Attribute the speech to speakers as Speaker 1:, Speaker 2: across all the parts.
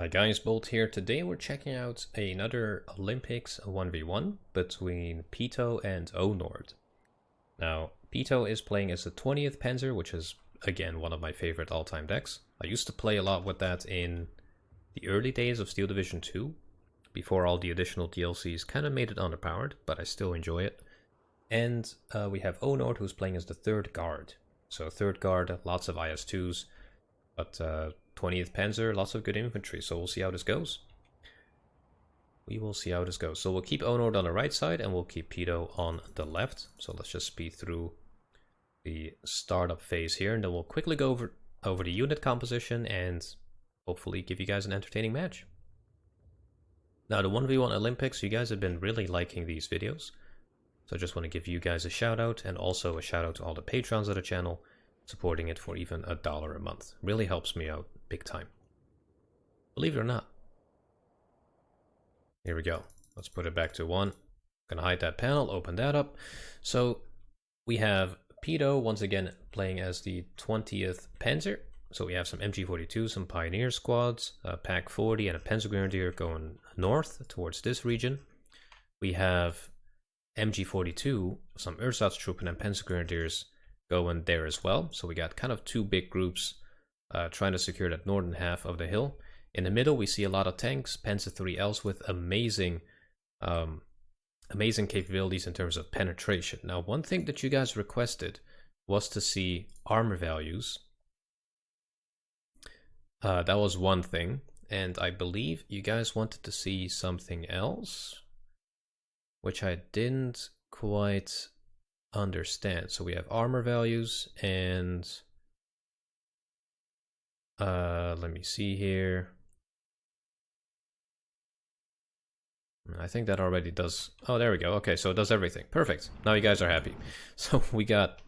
Speaker 1: Hi guys, Bolt here. Today we're checking out another Olympics 1v1 between Pitoo and Onord. Now, Pitoo is playing as the 20th Panzer, which is, again, one of my favorite all-time decks. I used to play a lot with that in the early days of Steel Division 2, before all the additional DLCs kind of made it underpowered, but I still enjoy it. And we have Onord, who's playing as the 3rd Guard. So 3rd Guard, lots of IS-2s, but 20th Panzer, lots of good infantry, so we'll see how this goes. We will see how this goes. So we'll keep Onord on the right side and we'll keep Pitoo on the left. So let's just speed through the startup phase here, and then we'll quickly go over the unit composition and hopefully give you guys an entertaining match. Now, the 1v1 Olympics, you guys have been really liking these videos, so I just want to give you guys a shout out, and also a shout out to all the patrons of the channel supporting it for even $1 a month. Really helps me out big time. Believe it or not. Here we go. Let's put it back to 1. Gonna hide that panel, open that up. So we have Pitoo once again playing as the 20th Panzer. So we have some MG42, some Pioneer squads, a Pack 40 and a Panzer Grenadier going north towards this region. We have MG42, some Ersatztruppen and Panzer Grenadiers going there as well. So we got kind of two big groups trying to secure that northern half of the hill. In the middle, we see a lot of tanks, Panzer IIIs with amazing capabilities in terms of penetration. Now, one thing that you guys requested was to see armor values. That was one thing, and I believe you guys wanted to see something else, which I didn't quite understand. So we have armor values, and let me see here. I think that already does. Oh, there we go. Okay, so it does everything. Perfect. Now you guys are happy. So we got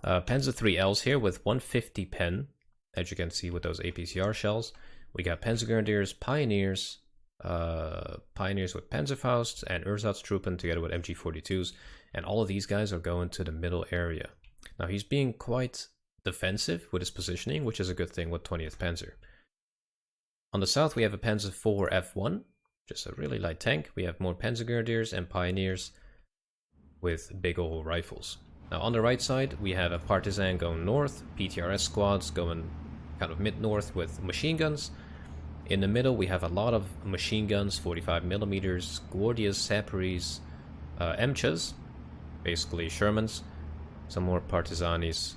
Speaker 1: Panzer IIIs here with 150 pen, as you can see with those APCR shells. We got Panzer Grenadiers, Pioneers, Pioneers with Panzerfausts, and Ersatztruppen together with MG42s. And all of these guys are going to the middle area. Now he's being quite defensive with his positioning, which is a good thing with 20th Panzer. On the south we have a Panzer IV F1, just a really light tank. We have more Panzer Grenadiers and Pioneers with big old rifles. Now on the right side we have a Partisan going north, PTRS squads going kind of mid-north with machine guns. In the middle we have a lot of machine guns, 45mm, Guardias, Saparis, Emchas, basically Shermans, some more Partisanis.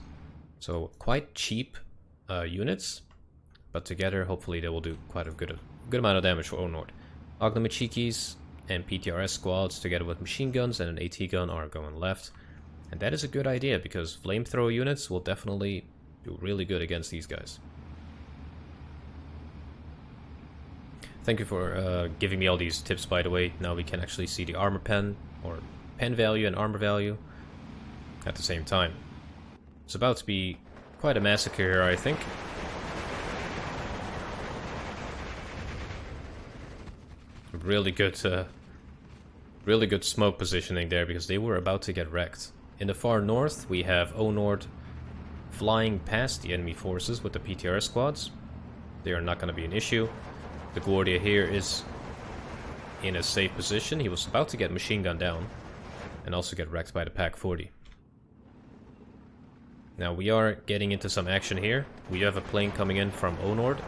Speaker 1: So quite cheap units, but together hopefully they will do quite a good amount of damage for Onord. Ognomachikis and PTRS squads together with machine guns and an AT gun are going left. And that is a good idea because flamethrower units will definitely do really good against these guys. Thank you for giving me all these tips, by the way. Now we can actually see the armor pen, or pen value and armor value at the same time. It's about to be quite a massacre here, I think. Really good smoke positioning there because they were about to get wrecked. In the far north, we have Onord flying past the enemy forces with the PTRS squads. They are not going to be an issue. The Guardia here is in a safe position. He was about to get machine gunned down and also get wrecked by the Pack 40. Now we are getting into some action here. We have a plane coming in from Onord,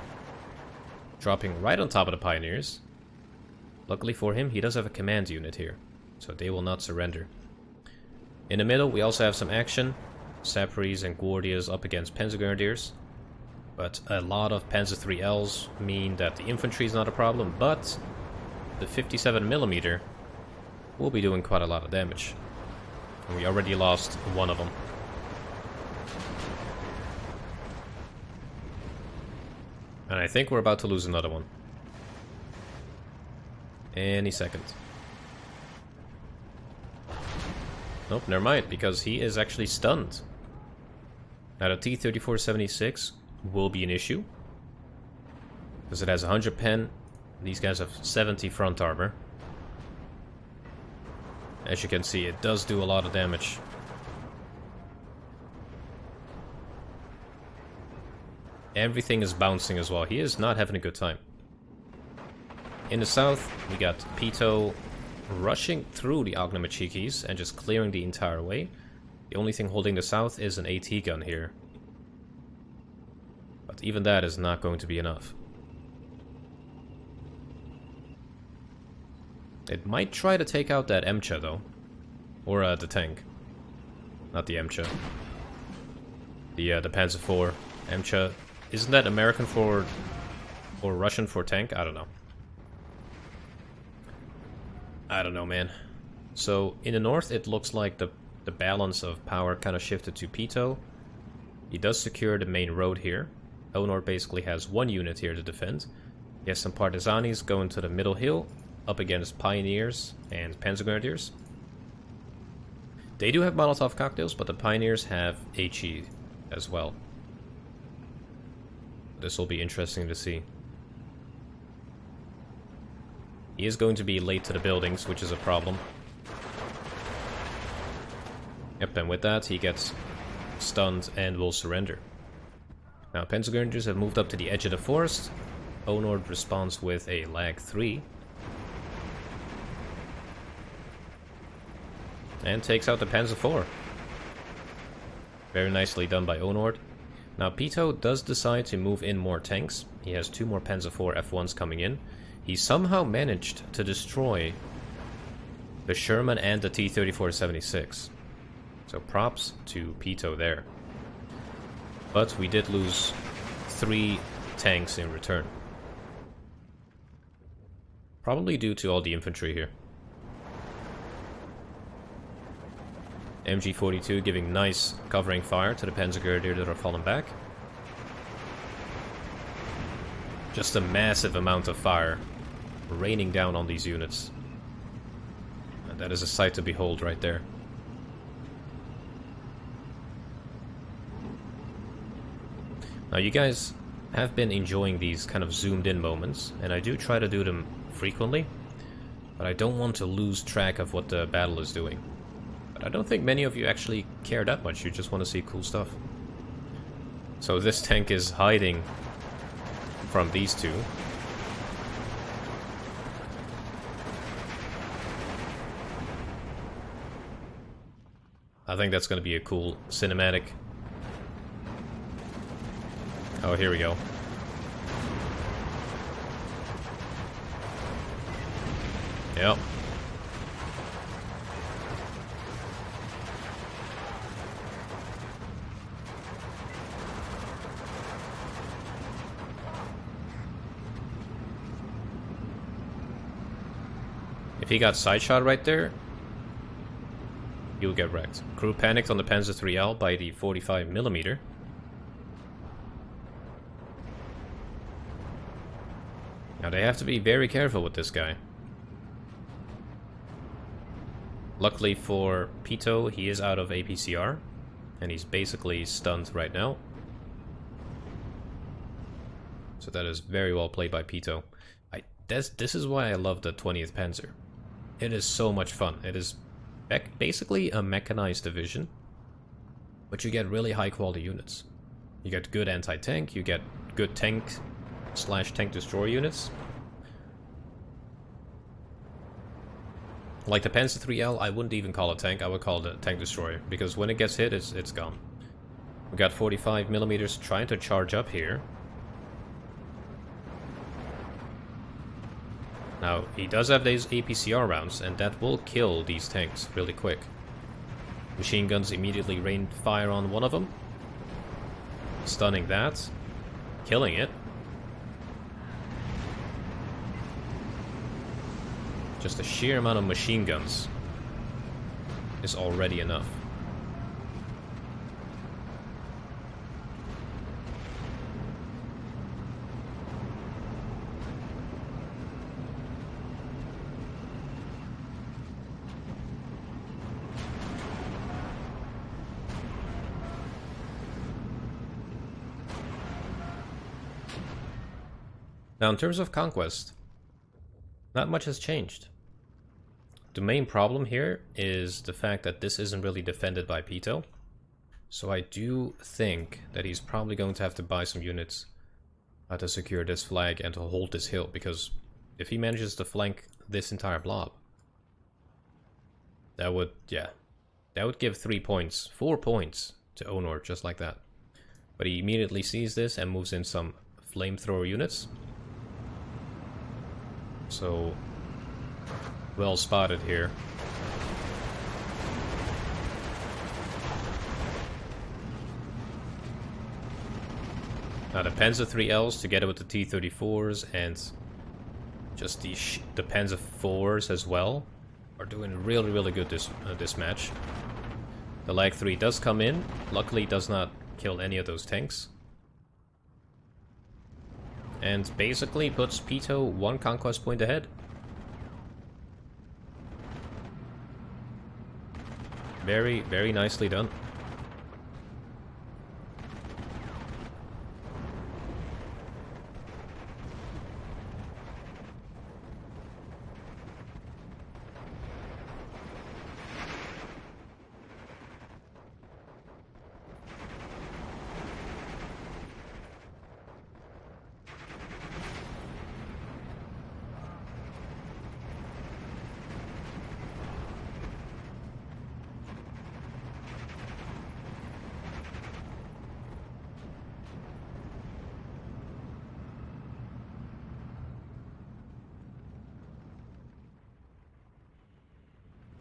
Speaker 1: dropping right on top of the Pioneers. Luckily for him, he does have a command unit here, so they will not surrender. In the middle, we also have some action. Saparis and Guardias up against Panzer Grenadiers. But a lot of Panzer IIIs mean that the infantry is not a problem, but the 57mm will be doing quite a lot of damage. And we already lost one of them. And I think we're about to lose another one. Any second. Nope, never mind, because he is actually stunned. Now the T-3476 will be an issue, because it has 100 pen. These guys have 70 front armor. As you can see, it does do a lot of damage. Everything is bouncing as well. He is not having a good time. In the south, we got Pitoo rushing through the Ognomachikis and just clearing the entire way. The only thing holding the south is an AT gun here. But even that is not going to be enough. It might try to take out that Emcha though. Or the tank. Not the Emcha. The Panzer IV. Emcha. Isn't that American for... or Russian for tank? I don't know. I don't know, man. So, in the north, it looks like the balance of power kind of shifted to Pitoo. He does secure the main road here. Onord basically has one unit here to defend. He has some Partisanis going to the middle hill, up against Pioneers and Panzergrenadiers. They do have Molotov cocktails, but the Pioneers have HE as well. This will be interesting to see. He is going to be late to the buildings, which is a problem. Yep, and with that, he gets stunned and will surrender. Now, Panzergrenadiers have moved up to the edge of the forest. Onord responds with a lag 3. And takes out the Panzer IV. Very nicely done by Onord. Now, Pitoo does decide to move in more tanks. He has 2 more Panzer IV F1s coming in. He somehow managed to destroy the Sherman and the T-34-76. So props to Pitoo there. But we did lose 3 tanks in return. Probably due to all the infantry here. MG42 giving nice covering fire to the Panzergrenadier that are falling back. Just a massive amount of fire raining down on these units. And that is a sight to behold right there. Now you guys have been enjoying these kind of zoomed in moments, and I do try to do them frequently, but I don't want to lose track of what the battle is doing. But I don't think many of you actually care that much, you just want to see cool stuff. So this tank is hiding from these two. I think that's going to be a cool cinematic. Oh, here we go. Yep. If he got side shot right there, you'll get wrecked. Crew panicked on the Panzer IIIL by the 45mm. Now they have to be very careful with this guy. Luckily for Pitoo, he is out of APCR, and he's basically stunned right now. So that is very well played by Pitoo. This is why I love the 20th Panzer. It is so much fun. It is basically a mechanized division, but you get really high quality units. You get good anti-tank, you get good tank / tank destroyer units. Like the Panzer IIIL, I wouldn't even call it tank, I would call it a tank destroyer, because when it gets hit, it's gone. We got 45mm trying to charge up here. Now, he does have these APCR rounds, and that will kill these tanks really quick. Machine guns immediately rained fire on one of them. Stunning that. Killing it. Just the sheer amount of machine guns is already enough. Now, in terms of conquest, not much has changed. The main problem here is the fact that this isn't really defended by Pitoo. So I do think that he's probably going to have to buy some units to secure this flag and to hold this hill, because If he manages to flank this entire blob, that would, yeah, that would give 3 points, 4 points to Onord, just like that. But he immediately sees this and moves in some flamethrower units. So, well spotted here. Now the Panzer 3Ls together with the T-34s and just the Panzer 4s as well are doing really good this match. The Lag 3 does come in, luckily does not kill any of those tanks. And basically puts Pitoo 1 conquest point ahead. Very nicely done.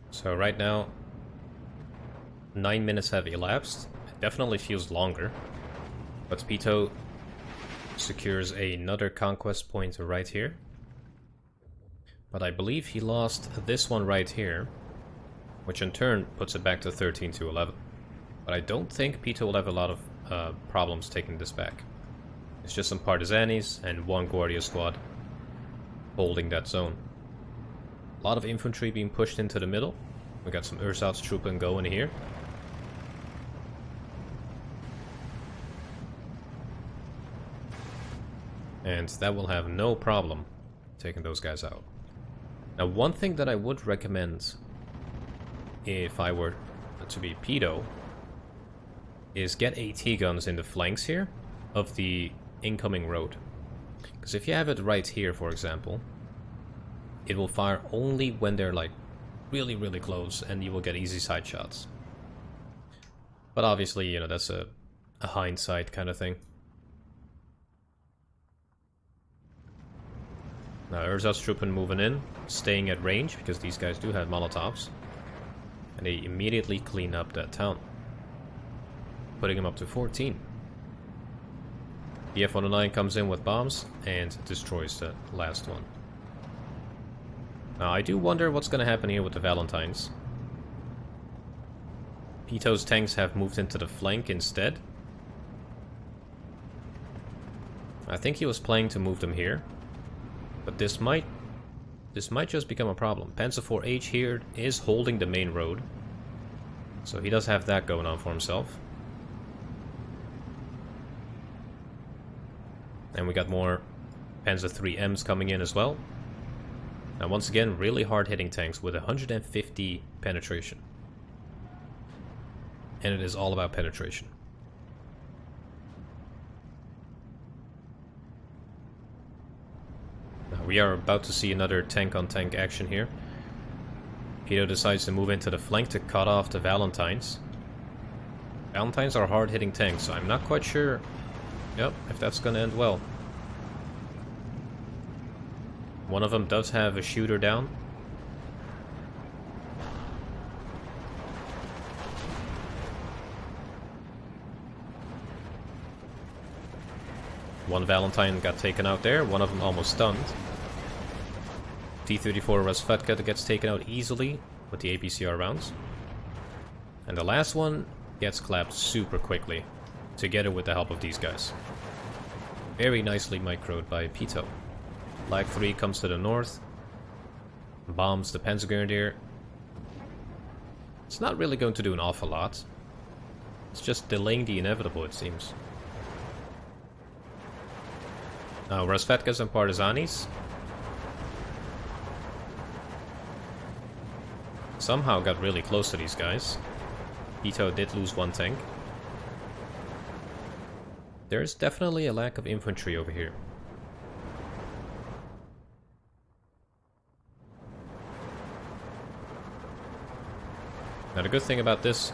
Speaker 1: So right now, 9 minutes have elapsed. It definitely feels longer. But Pitoo secures another conquest point right here. But I believe he lost this one right here, which in turn puts it back to 13-11. But I don't think Pitoo will have a lot of problems taking this back. It's just some Partisanis and 1 Guardia squad holding that zone. A lot of infantry being pushed into the middle. We got some Ersatz-Truppen going here. And that will have no problem taking those guys out. Now, one thing that I would recommend if I were to be Pitoo is get AT guns in the flanks here of the incoming road. Because if you have it right here, for example, it will fire only when they're like really close, and you will get easy side shots. But obviously, you know, that's a hindsight kind of thing. Now Ersatz-Truppen moving in, staying at range, because these guys do have Molotovs. And they immediately clean up that town, putting them up to 14. The F-109 comes in with bombs and destroys the last one. Now, I do wonder what's going to happen here with the Valentines. Pitoo's tanks have moved into the flank instead. I think he was planning to move them here. But this might just become a problem. Panzer 4H here is holding the main road. So he does have that going on for himself. And we got more Panzer 3Ms coming in as well. Now once again, really hard hitting tanks with 150 penetration. And it is all about penetration. Now we are about to see another tank-on-tank action here. Pitoo decides to move into the flank to cut off the Valentines. Valentines are hard hitting tanks, so I'm not quite sure if that's gonna end well. One of them does have a shooter down. One Valentine got taken out there, one of them almost stunned. T-34 Rasvetka gets taken out easily with the APCR rounds. And the last one gets clapped super quickly, together with the help of these guys. Very nicely microed by Pitoo. Lag 3 comes to the north, bombs the Panzergrenadier. It's not really going to do an awful lot. It's just delaying the inevitable, it seems. Now, Rasvetkas and Partisanis somehow got really close to these guys. Pitoo did lose 1 tank. There is definitely a lack of infantry over here. Now the good thing about this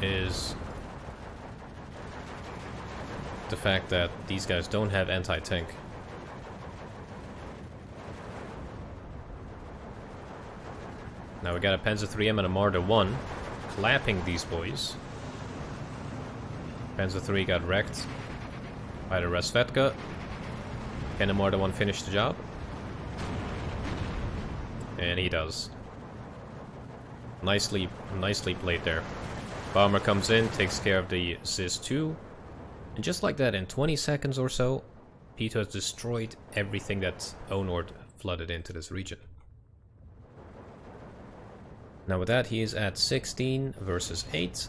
Speaker 1: is the fact that these guys don't have anti-tank. Now we got a Panzer 3M and a Marder 1 clapping these boys. Panzer 3 got wrecked by the Rasvetka. Can the Marder 1 finish the job? And he does. Nicely played there. Bomber comes in, takes care of the Ziz 2. And just like that, in 20 seconds or so, Pitoo has destroyed everything that Onord flooded into this region. Now with that, he is at 16 versus 8.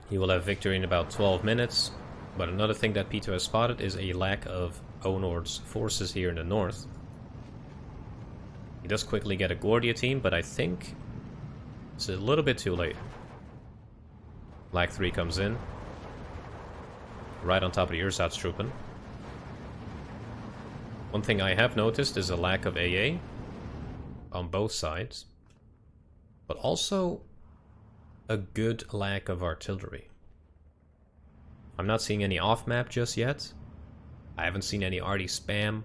Speaker 1: He will have victory in about 12 minutes. But another thing that Pitoo has spotted is a lack of Onord's forces here in the north. He does quickly get a Gordia team, but I think it's a little bit too late. Lag 3 comes in. Right on top of the Ersatz-Truppen. One thing I have noticed is a lack of AA on both sides. But also a good lack of artillery. I'm not seeing any off-map just yet. I haven't seen any arty spam.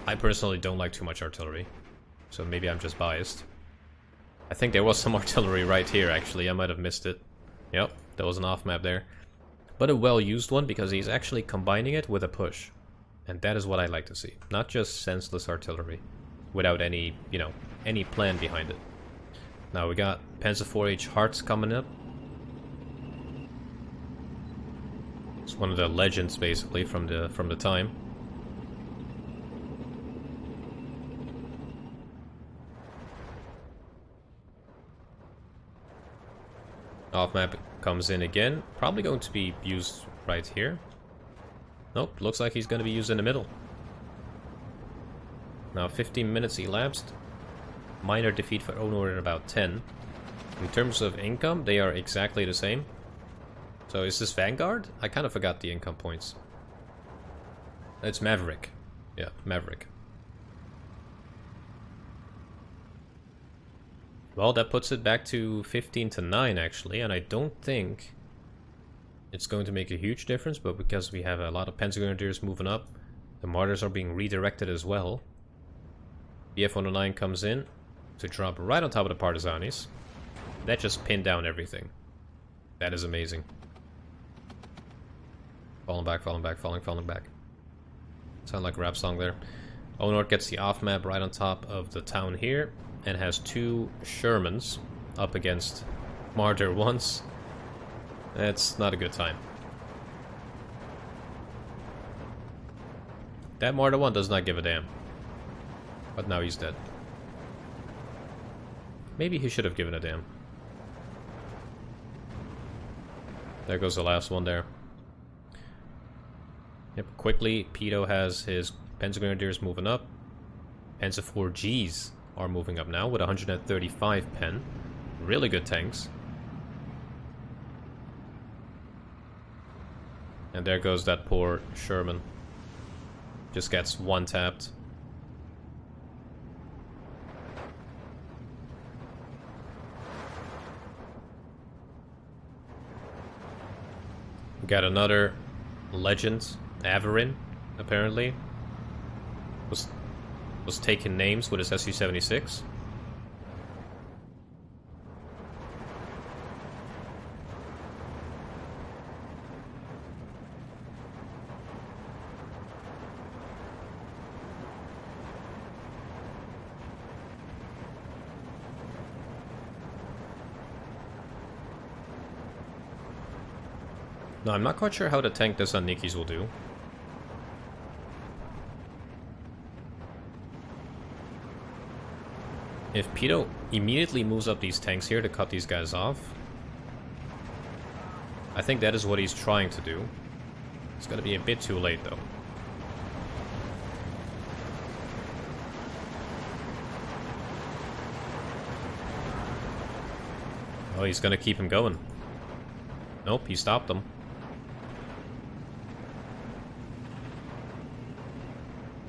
Speaker 1: I personally don't like too much artillery, so maybe I'm just biased. I think there was some artillery right here, actually. I might have missed it. Yep, there was an off-map there. But a well-used one, because he's actually combining it with a push. And that is what I like to see. Not just senseless artillery, without any, you know, any plan behind it. Now we got Panzer 4H Hearts coming up. It's one of the legends, basically, from the time. Off map comes in again. Probably going to be used right here. Nope, looks like he's going to be used in the middle. Now 15 minutes elapsed. Minor defeat for Onord in about 10. In terms of income, they are exactly the same. So is this Vanguard? I kind of forgot the income points. It's Maverick. Yeah, Maverick. Well, that puts it back to 15 to 9 actually, and I don't think it's going to make a huge difference, but because we have a lot of Panzer Grenadiers moving up, the Martyrs are being redirected as well. BF-109 comes in to drop right on top of the Partisanis. That just pinned down everything. That is amazing. Falling back, falling back, falling back. Sound like a rap song there. Onord gets the off map right on top of the town here, and has 2 Shermans up against Martyr 1s. That's not a good time. That Martyr 1 does not give a damn. But now he's dead. Maybe he should have given a damn. There goes the last one there. Yep, quickly, Pitoo has his Panzer Grenadiers moving up. Panzer 4Gs are moving up now with 135 pen. Really good tanks. And there goes that poor Sherman. Just gets one tapped. We got another legend, Averin, apparently. Was taking names with his Su-76. No, I'm not quite sure how the tank this on Nikki's will do. If Pitoo immediately moves up these tanks here to cut these guys off, I think that is what he's trying to do. It's gonna be a bit too late though. Oh, he's gonna keep him going. Nope, he stopped them.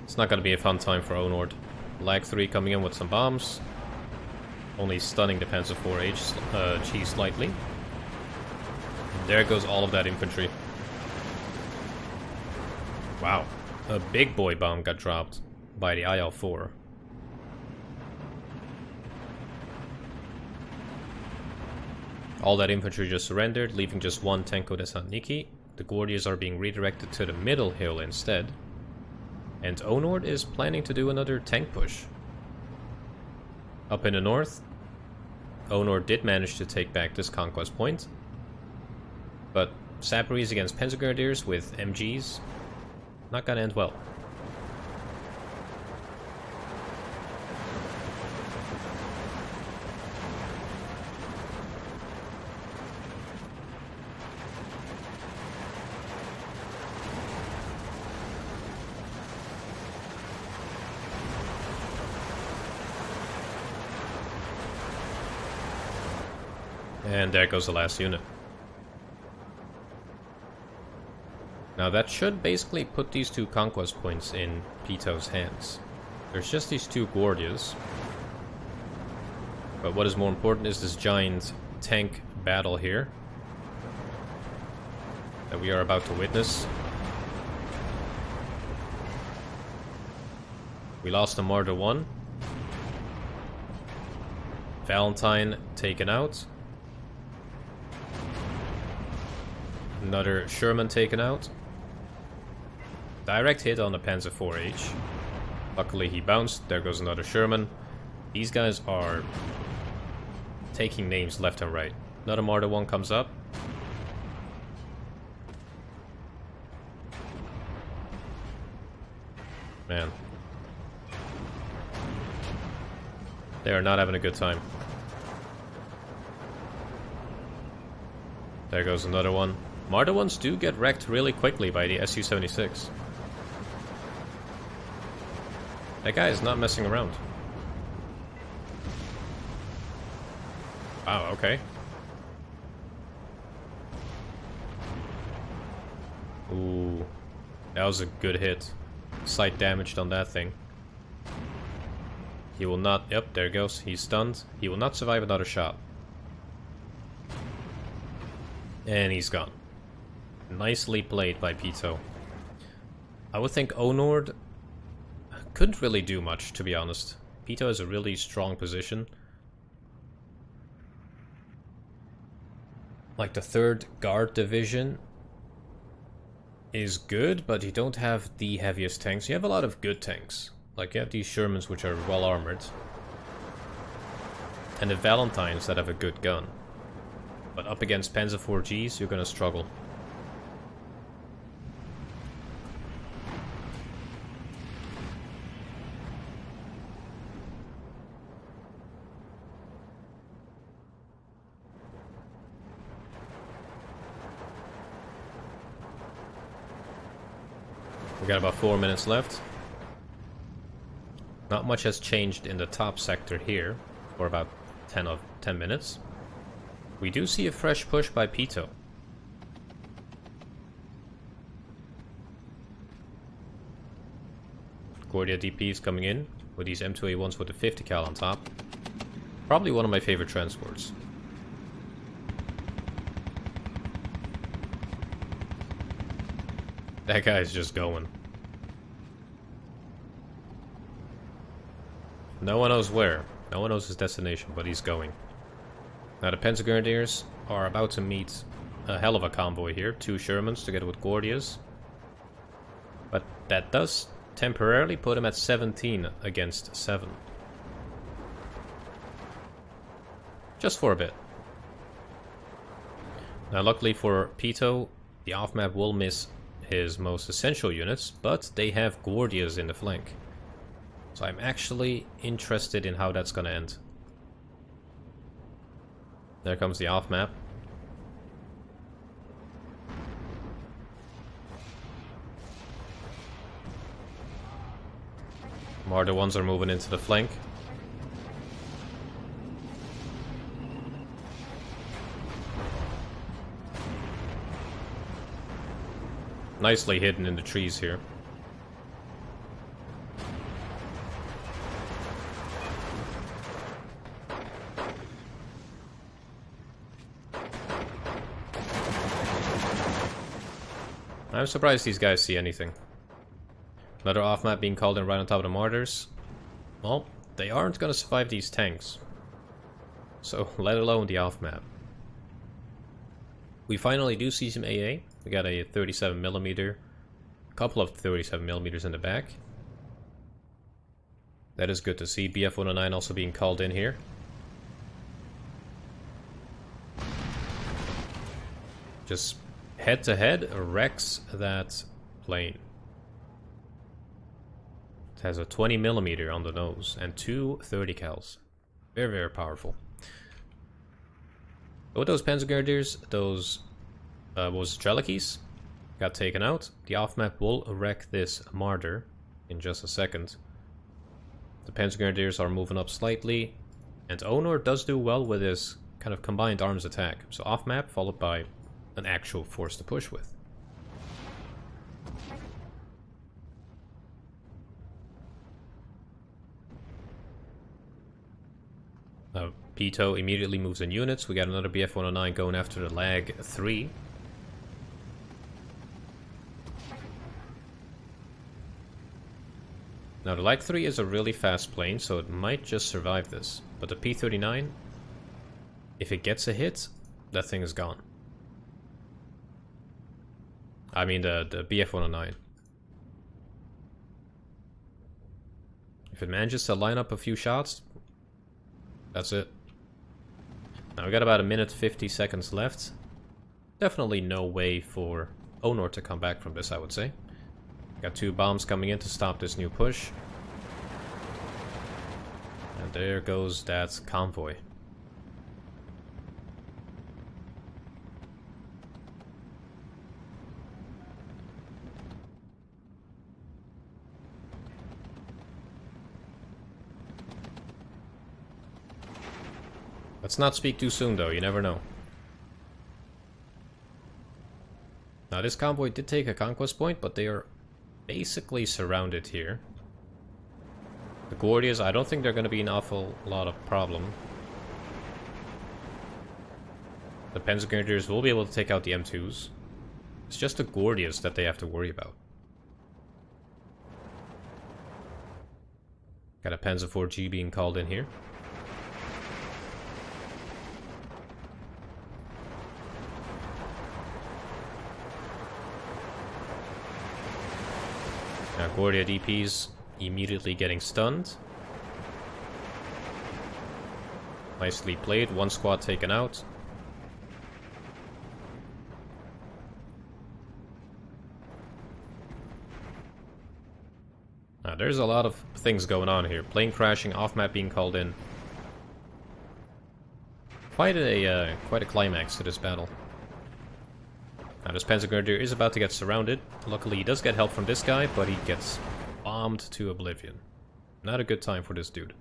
Speaker 1: It's not gonna be a fun time for Onord. Lag 3 coming in with some bombs. only stunning the Panzer IV G slightly. And there goes all of that infantry. Wow, a big boy bomb got dropped by the IL-4. All that infantry just surrendered, leaving just one Tenko Desantniki. The Gordias are being redirected to the middle hill instead. And Onord is planning to do another tank push. Up in the north, Onord did manage to take back this conquest point. But Saparis against Panzergrenadiers with MGs, not gonna end well. And there goes the last unit. Now that should basically put these two conquest points in Pitoo's hands. There's just these two Gordias. But what is more important is this giant tank battle here that we are about to witness. We lost a Marder 1. Valentine taken out. Another Sherman taken out. Direct hit on the Panzer IV-H. Luckily he bounced. There goes another Sherman. These guys are taking names left and right. Another Marder 1 comes up. Man. They are not having a good time. There goes another one. Marder 1s do get wrecked really quickly by the Su-76. That guy is not messing around. Wow, okay. Ooh. That was a good hit. Sight damaged on that thing. He will not... Yep, there he goes. He's stunned. He will not survive another shot. And he's gone. Nicely played by Pitoo. I would think Onord couldn't really do much, to be honest. Pitoo has a really strong position. Like the 3rd Guard Division is good, but you don't have the heaviest tanks. You have a lot of good tanks. Like you have these Shermans which are well armored. And the Valentines that have a good gun. But up against Panzer IV-Gs, you're gonna struggle. We got about 4 minutes left. Not much has changed in the top sector here for about 10 minutes. We do see a fresh push by Pitoo. Gordia DPs coming in with these M2A1s with the 50 cal on top. Probably one of my favorite transports. That guy's just going. No one knows where. No one knows his destination, but he's going. Now the Panzergrenadiers are about to meet a hell of a convoy here. 2 Shermans together with Gordias. But that does temporarily put him at 17 against 7. Just for a bit. Now luckily for Pitoo, the off-map will miss his most essential units, but they have Gordias in the flank. So I'm actually interested in how that's gonna end. There comes the off-map. Marder 1s are moving into the flank. Nicely hidden in the trees here. I'm surprised these guys see anything. Another off-map being called in right on top of the Martyrs. Well, they aren't going to survive these tanks. So, let alone the off-map. We finally do see some AA. We got a 37mm. A couple of 37mm in the back. That is good to see. BF-109 also being called in here. Just head-to-head wrecks that plane. It has a 20mm on the nose and two 30 cals. Very, very powerful. But with those Panzer Grenadiers, those Trellikies got taken out. The off-map will wreck this Martyr in just a second. The Panzer Grenadiers are moving up slightly, and Onord does do well with his kind of combined arms attack. So off-map followed by an actual force to push with. Pitoo immediately moves in units. We got another BF-109 going after the Lag 3. Now the Lag 3 is a really fast plane, so it might just survive this. But the P-39, if it gets a hit, that thing is gone. I mean the BF-109. If it manages to line up a few shots, that's it. Now we got about 1:50 left. Definitely no way for Onord to come back from this, I would say. Got two bombs coming in to stop this new push. And there goes that convoy. Let's not speak too soon though, you never know. Now this convoy did take a conquest point, but they are basically surrounded here. The Gordias, I don't think they're going to be an awful lot of problem. The Panzer Grenadiers will be able to take out the M2s. It's just the Gordias that they have to worry about. Got a Panzer IV-G being called in here. Now Gordia DPs immediately getting stunned. Nicely played, one squad taken out. Now there's a lot of things going on here. Plane crashing, off-map being called in. Quite a climax to this battle. Now this Panzer Grenadier is about to get surrounded. Luckily he does get help from this guy, but he gets bombed to oblivion. Not a good time for this dude.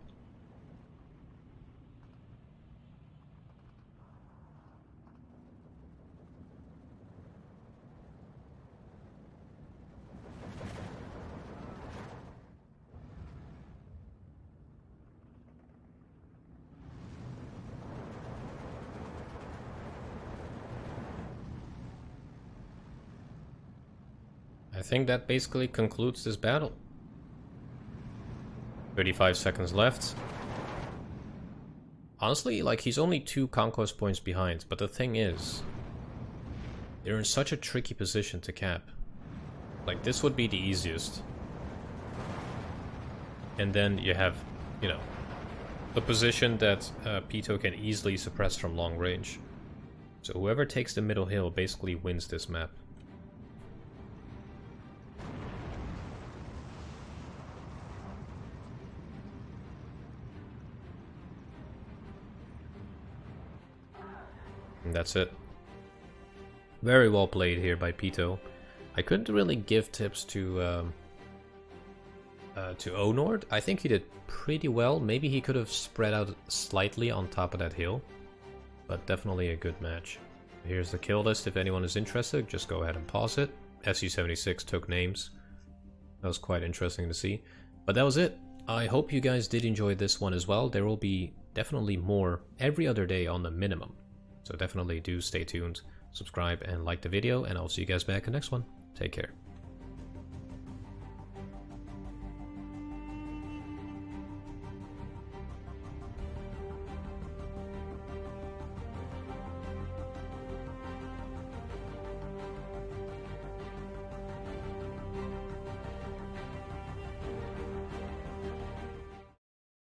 Speaker 1: I think that basically concludes this battle. 35 seconds left. Honestly, like, he's only 2 conquest points behind, but the thing is, they're in such a tricky position to cap. Like, this would be the easiest. And then you have, you know, a position that Pitoo can easily suppress from long range. So whoever takes the middle hill basically wins this map. And that's it. Very well played here by Pitoo. I couldn't really give tips to Onord. I think he did pretty well. Maybe he could have spread out slightly on top of that hill, but definitely a good match. Here's the kill list. If anyone is interested, just go ahead and pause it. SU-76 took names. That was quite interesting to see. But that was it. I hope you guys did enjoy this one as well. There will be definitely more every other day on the minimum. So definitely do stay tuned, subscribe, and like the video, and I'll see you guys back in the next one. Take care.